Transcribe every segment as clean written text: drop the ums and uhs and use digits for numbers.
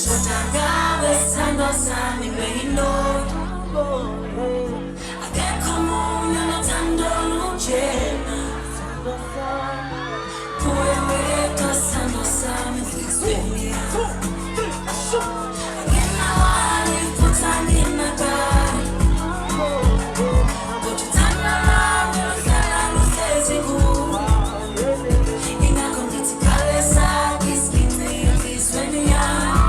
Ngawe sithando sami beyilona akekho omunye nothando lunjena kuwe wedwa sithando sami enhlizweni yami anginawali futhi anginakali kodwa uthando lwami luhlala luhlezi kuwe ingakho ngithi khale sakho isigcine enhlizweni yami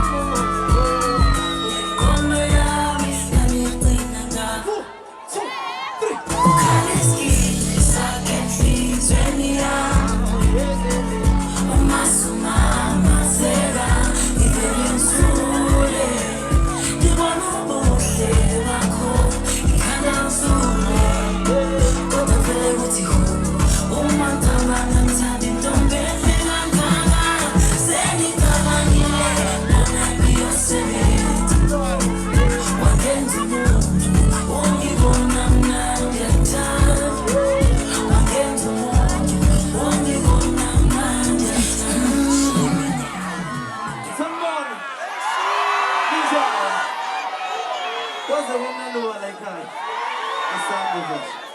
What's the woman do like that? The sound of it.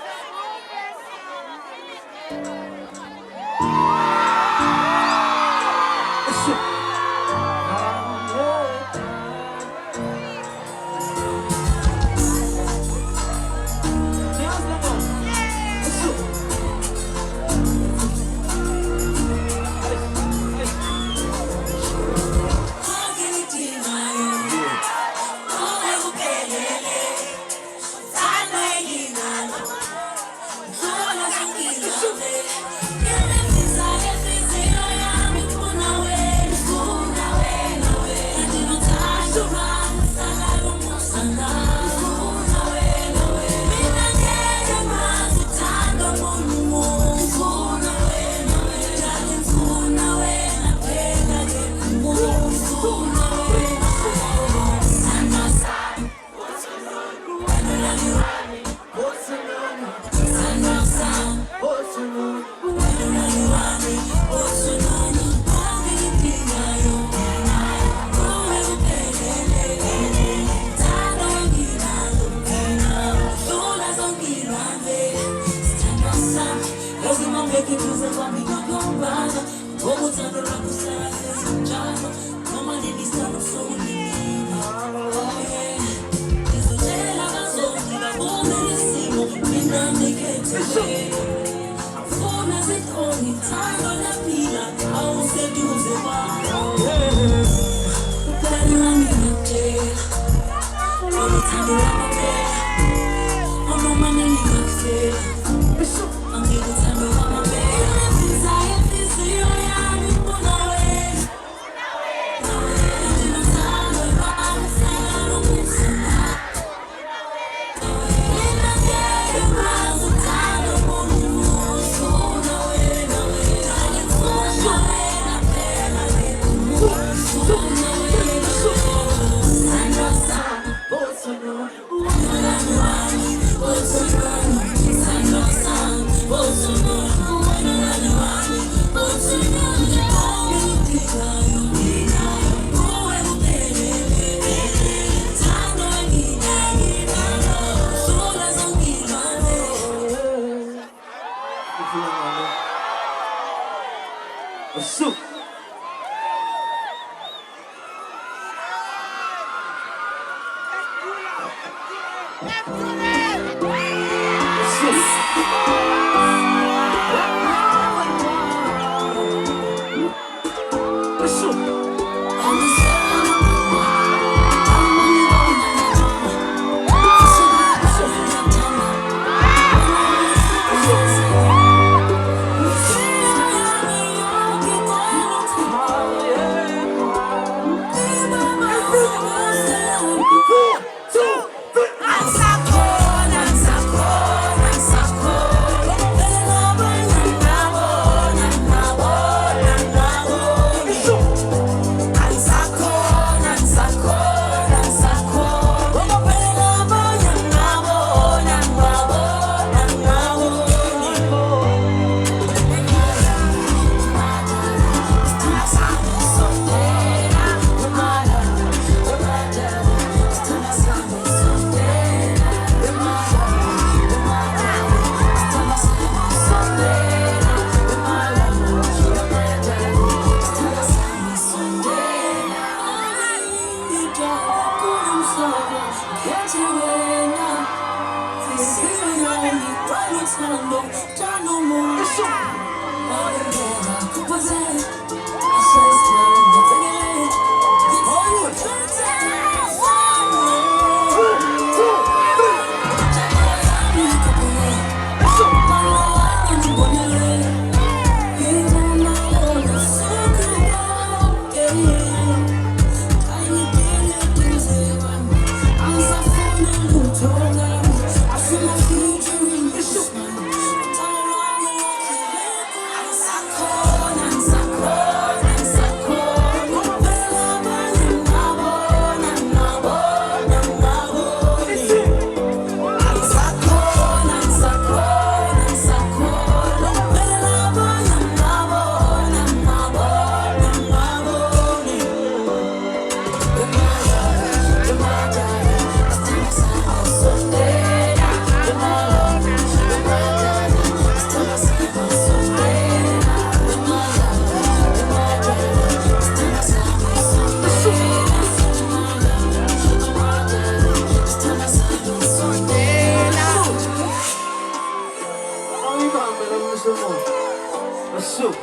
Shoot.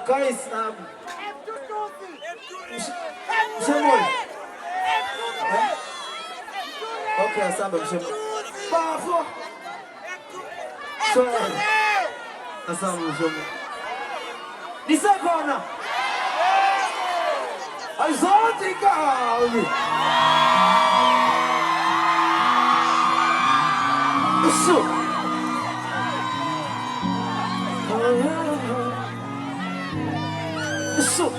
Guys, Mshemoli. Okay, asamba Mshemoli. Bafo. Sorry. Asamba Mshemoli. Disakona. Azotika. Shoot. Shoot.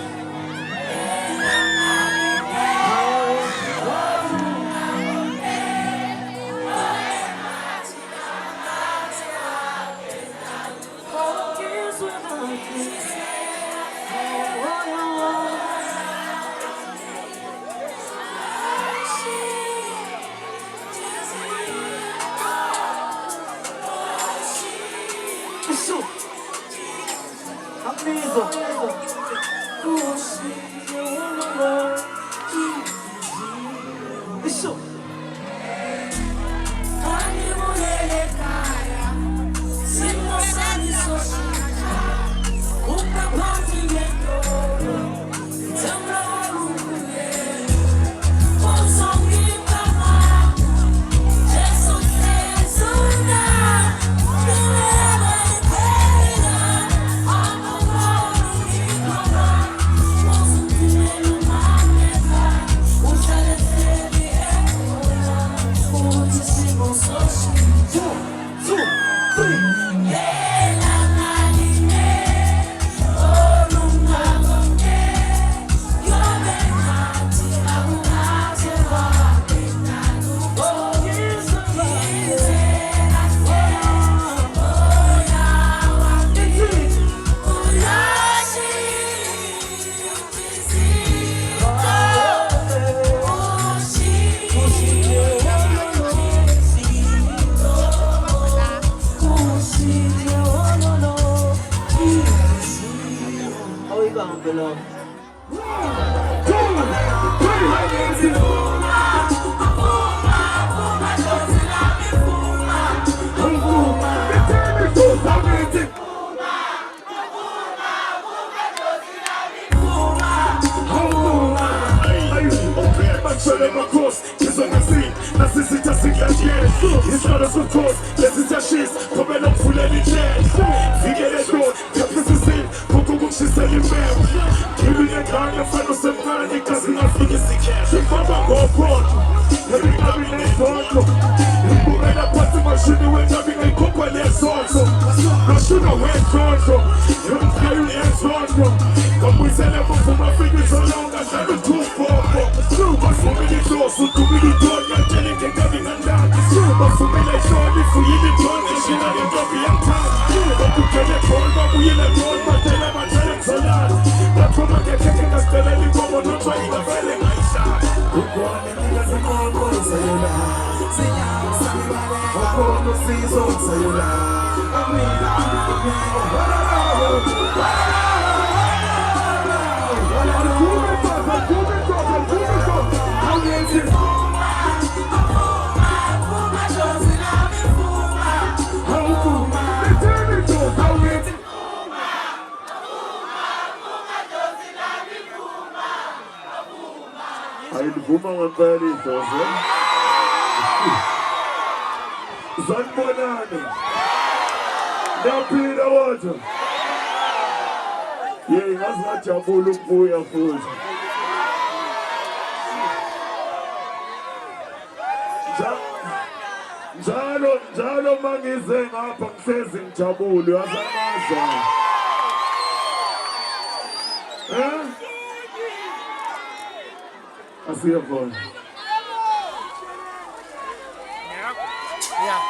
It's not as of course, this is a shit, come and up full any chance. You get it good, the business in, Coco she's telling me. Give me a gun, your friend of some kind, because you're not feeling the cash. If I'm a go front, every time we next on, you put in a part of my shit, you went up in a couple of years also. I should have went front, you don't carry the hands on, come we sell them for my fingers so long, I shall be too far. But for me, the door, so to me, the door, you're telling me coming and down. But for me, like Sean, if we in the door, they should have been dropping young time. But you can let go, but we in the door, but tell them I'm telling so loud. That's what I get taken, that's the lady, but we're not trying to fail in my shot. We're going to be as a man, boy, so you know. See ya, somebody, we're going to see so you know. Vuma ngempela idlozi. Sanibonani. Naphila wathi. Ngazi ngajabula ukubuya futhi. Njalo mangize ngapha ngisezi ngijabule uyazamaza. Asiyabona. Yeah.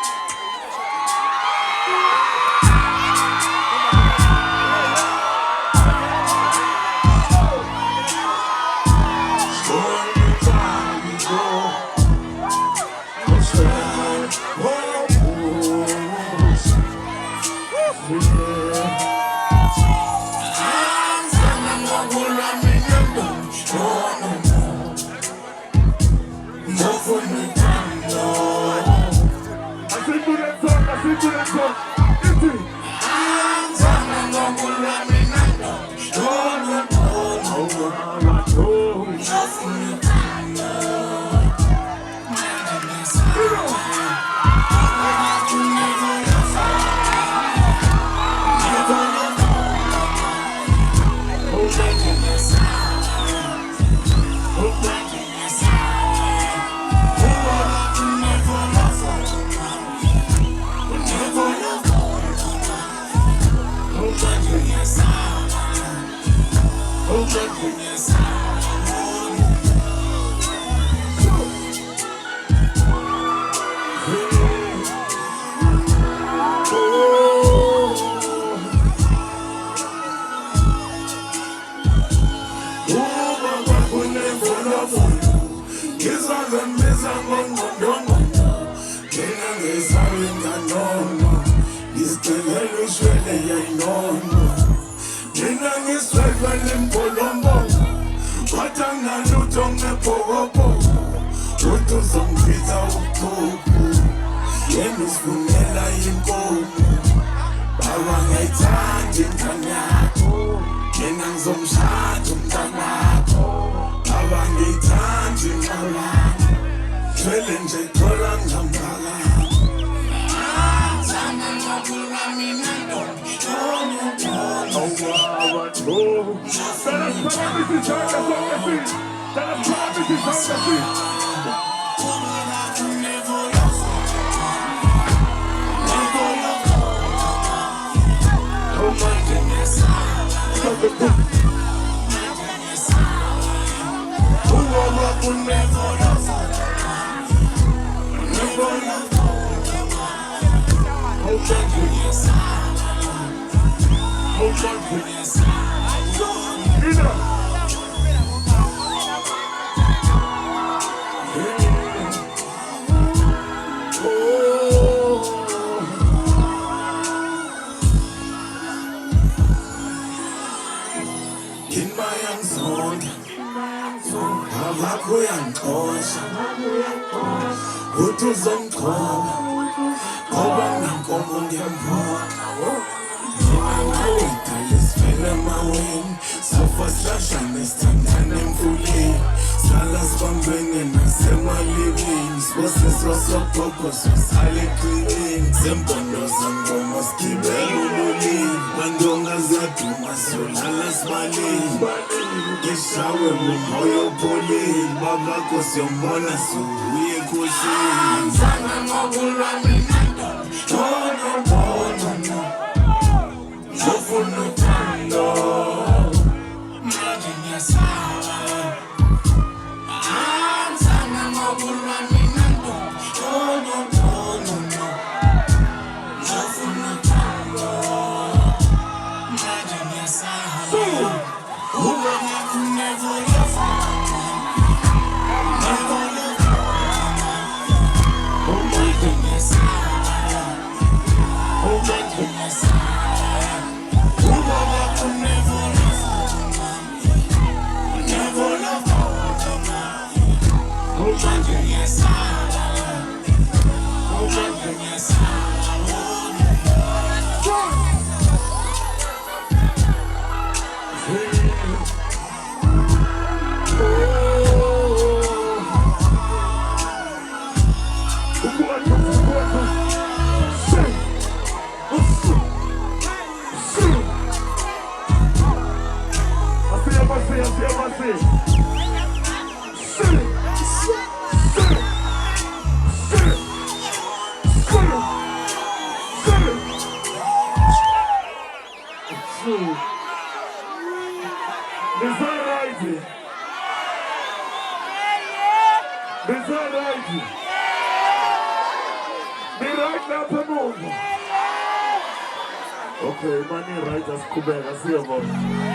Okay, money right as Quebec, I see about.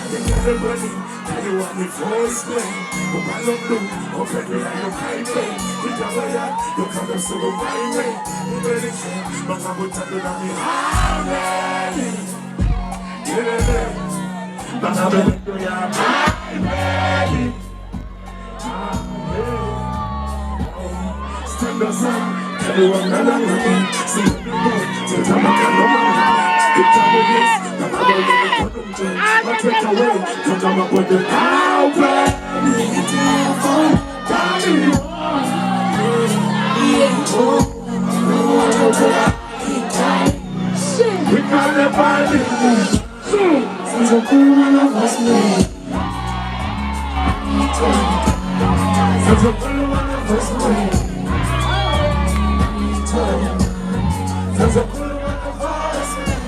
Everybody, tell you what me voice play. But I love you, open me and you can't play. You come here, you come to the right way. You really care, but I will tell you that me already. Yeah, but I will do ya already. Stand up, son. Tell you what I love you. See you go. Tell you what I love you. It's all it is. I take away, cause I'm up with the power. It's my phone, darling. We got the body. Since a cool one of us made. Since a cool one of us made. Since a cool one of us made.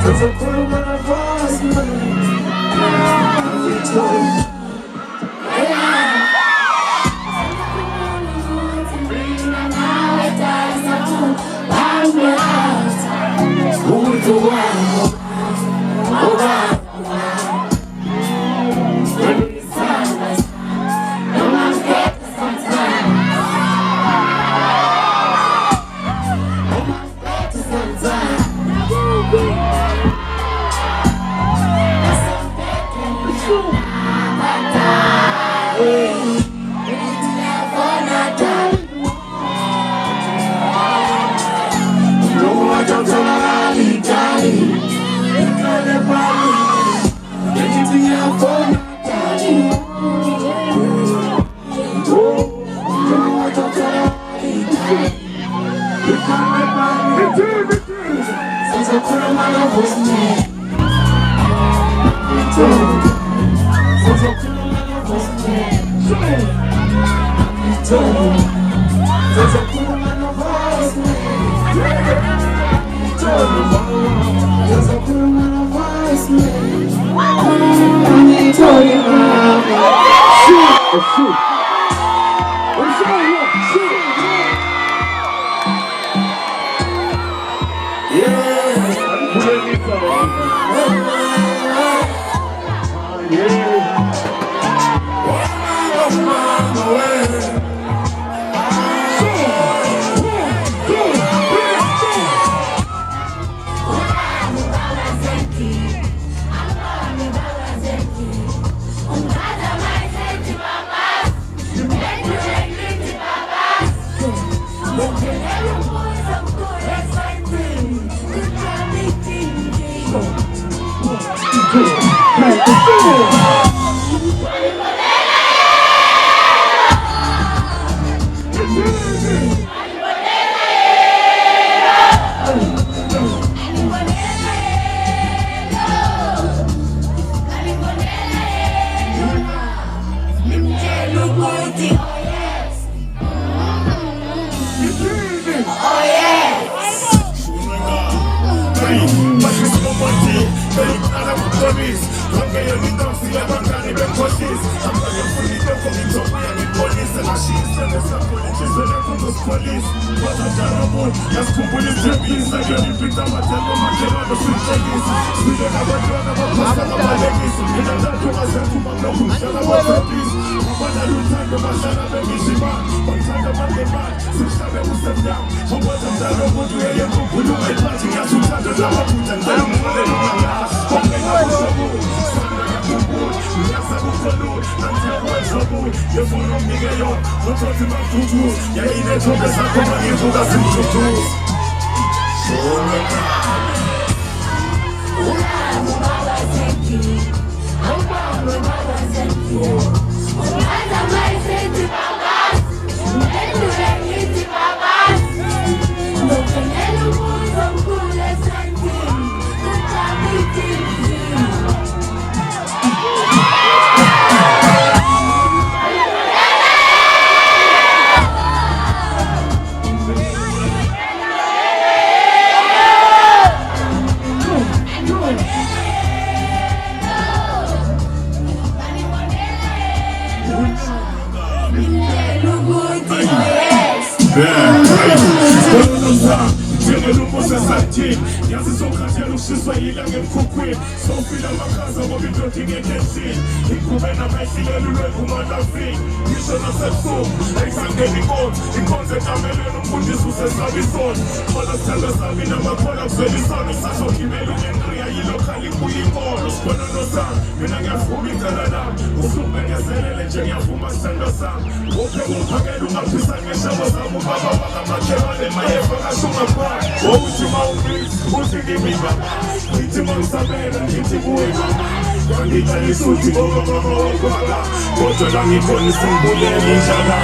There's a cool one of us. machista nesiyapolitizele kutos police Batajaramun, yaskhumbula isithembisa Ngiyolipita amathemba makhelwane siyithekisa Sibile nabantwana baphosa ngabalekisi Mina ntathu ngasekhuma kulokhu ngihlala baphephisa Abana luthando bahlala bengishima Bathanda bangemali, sihlabe kusemnyango Ngokwenza mdala umuntu yeye kukhuluma iphathi Ngiyasuthanda lababuda ngizayimfulela ungalaha Konke ngakusobuli, sanda ngakhumbula Uyaza kukolula, nantiyakwenzabuli Ngefuna umnike yona, ngothothi mafuthula Yayinethobe zakho mangivuka simthuthula Yazizokhathela ushiswa yilanga emkhukhwini Sofila amakhaza ngoba indoda ingekenzini Ikhubena mayihlileli lwegumandafini Ngisho nasebusuku ayisangeni inkonzo Inkonzo etamelweni umfundisi usesaba isona Khola sithanda sami namakhola kuvela isono Sasogibela ungenqriya yilokhali kuya inkolo Sibona nosami, mina ngiyavuma icala lami Usubengezelele nje ngiyavuma sithanda sami Upheka umphakela ungaphisa ngeshabo zami Ubaba wakamakhelwane mayefa kasho ungaphansi Uthi mawungisi, uthi kimi baba Ngithi mangisabela, ngithi kuwe mama Ngangitshayisa uthi ngoba mama wakwala Kodwa la ngikhona isimbulele injala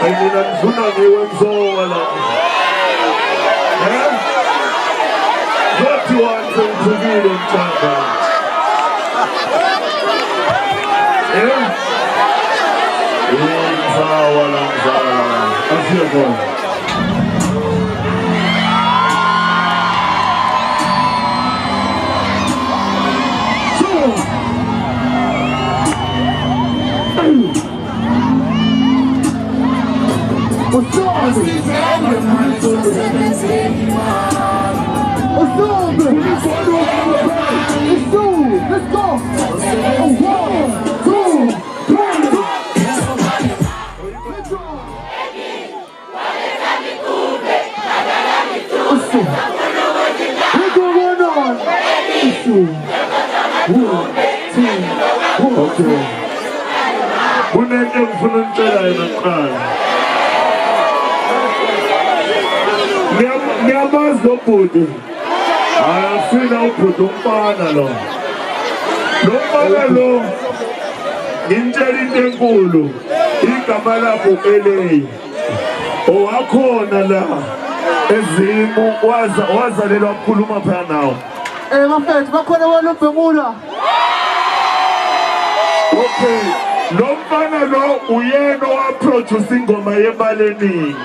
Mina ngifuna ngiwemzola la Zothi wanze uthukile mthanda Mzawa la mzawa Asiyekona Let's go! 1, 2, okay. Kunento engifuna ukutshela yena kuqala. Ngiyamazi lo bhuti. Ayafina ubhuti umfana lo. Lo mfana lo ngintshela into enkulu. Igama lakho uLeyi. Owakhona la ezimu wazalelwa ukukhuluma phana nawo. Mafethu bakhona walobhengula. Okay, lo mfana lo uyena owaproduce ingoma yeBalenini.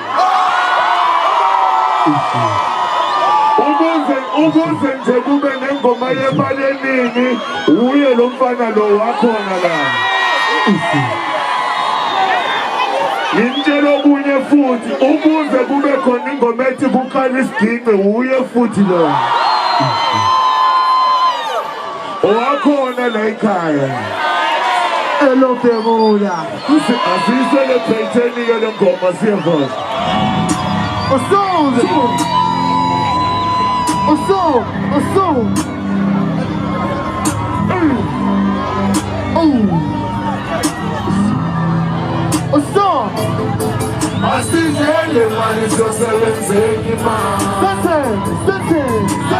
Ukuze nje kube nengoma yeBalenini, uye lo mfana lo wakhona la. Ngintshela okunye futhi, ukuze kube khona ingoma ethi kuqala isigingqi, uye futhi lo. Owakhona la ekhaya. Elobhengula. Asiyiselebrate-ke le ngoma siyevona. Usunze. Asizele mani sosebenzeni mani.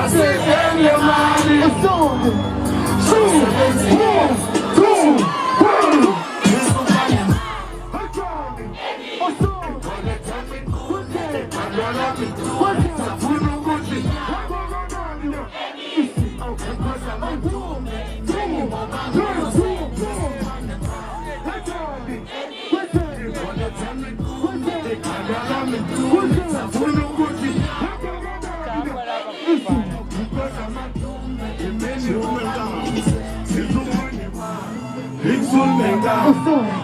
Asizele mani.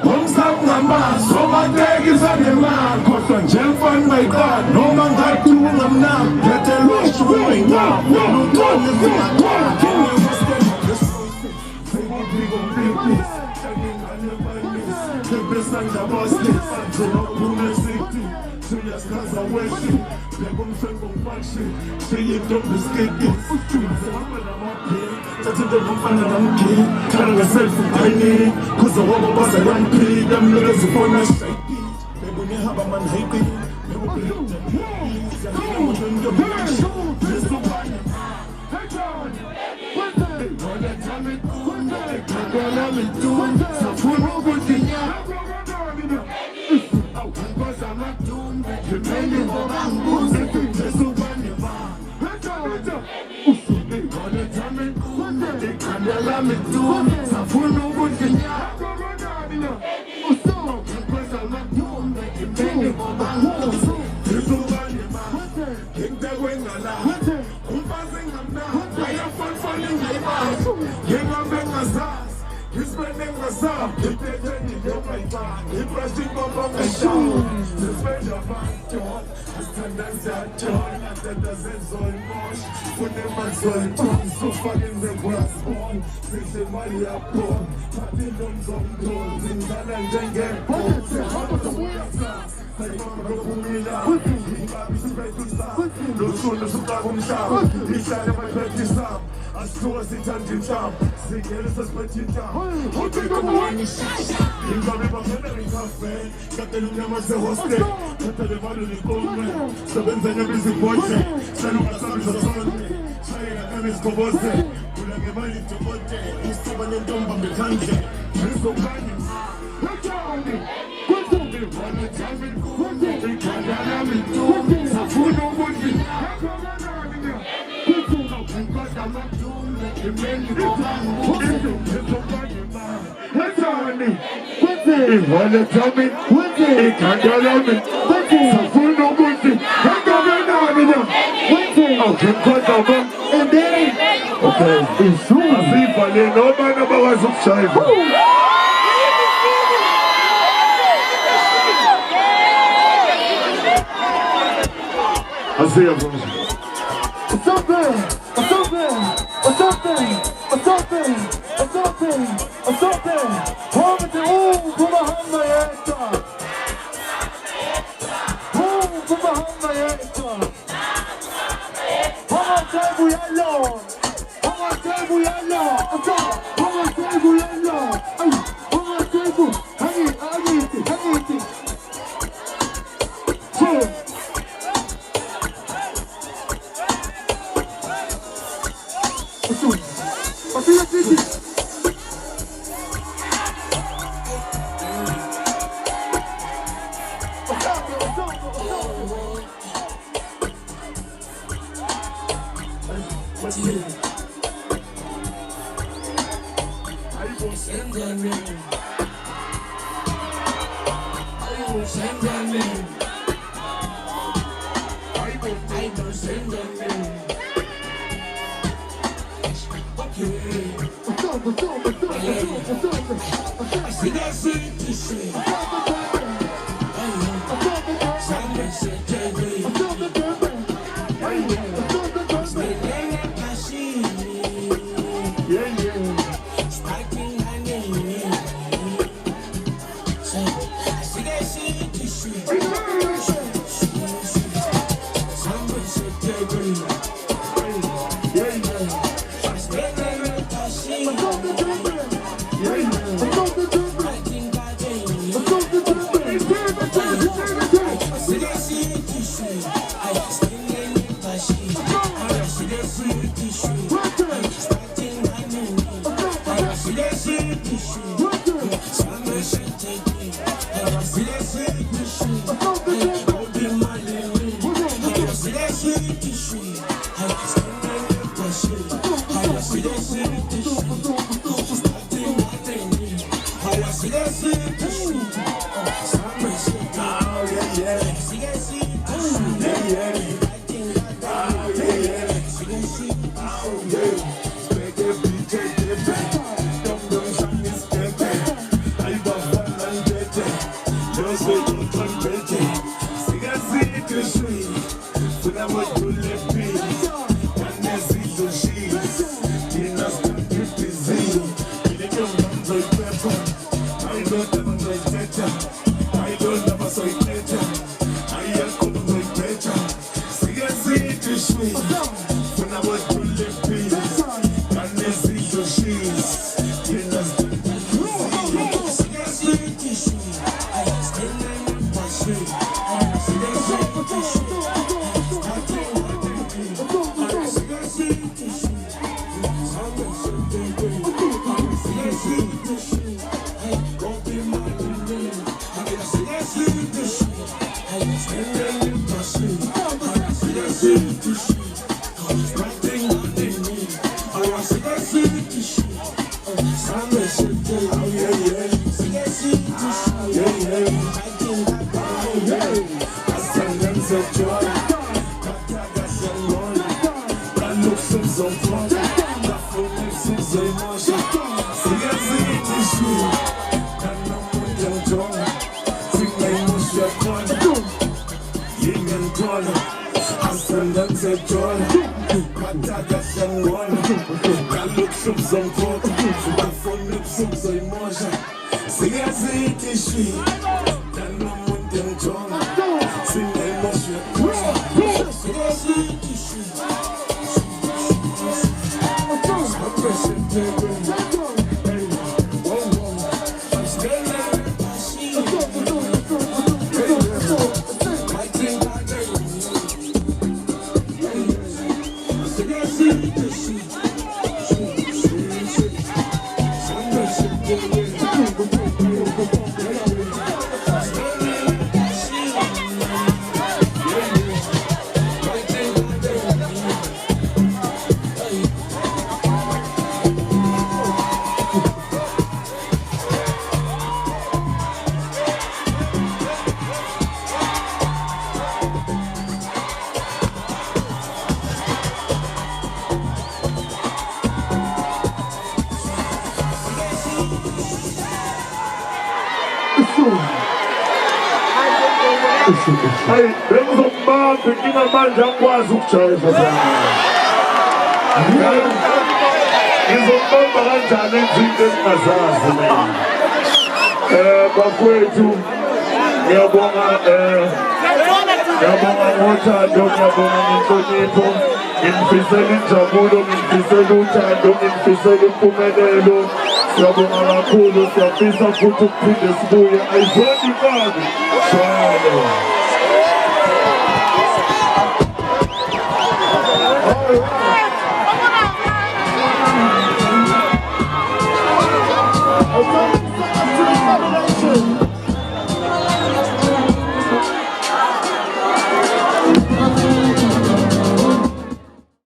Umsakungama somatekisa ngemali kodwa nje mfana bayikhala noma ngakhuluma mnami phethe losho kuyingqaba uqonde zingakhona kini ngosema ngesosi sengibiko mbibi Besanda bosti, Angelo Punesiti, Julius Kaza Weshi, Begum Sengo Fashi, Shea Dumbo Skiti, Tati the Buffana Monkey, telling herself tiny, cause the Wobble was a young pig, them little for my shaky. They will have a man hating, they will be looked at me, and they will bring the bush. This is one. Hey, bengizokubamba inkinga manje angikwazi ukujayiva sana. Ngizokubamba kanjani izinto ezingazazi mina. Bafowethu, ngiyabonga ngothando, ngiyabonga ngenhlonipho, nginifisela injabulo, nginifisela uthando, nginifisela impumelelo. Siyabonga kakhulu, siyafisa futhi ukuphinde sibuye. Ayizona imfaki, jwalo.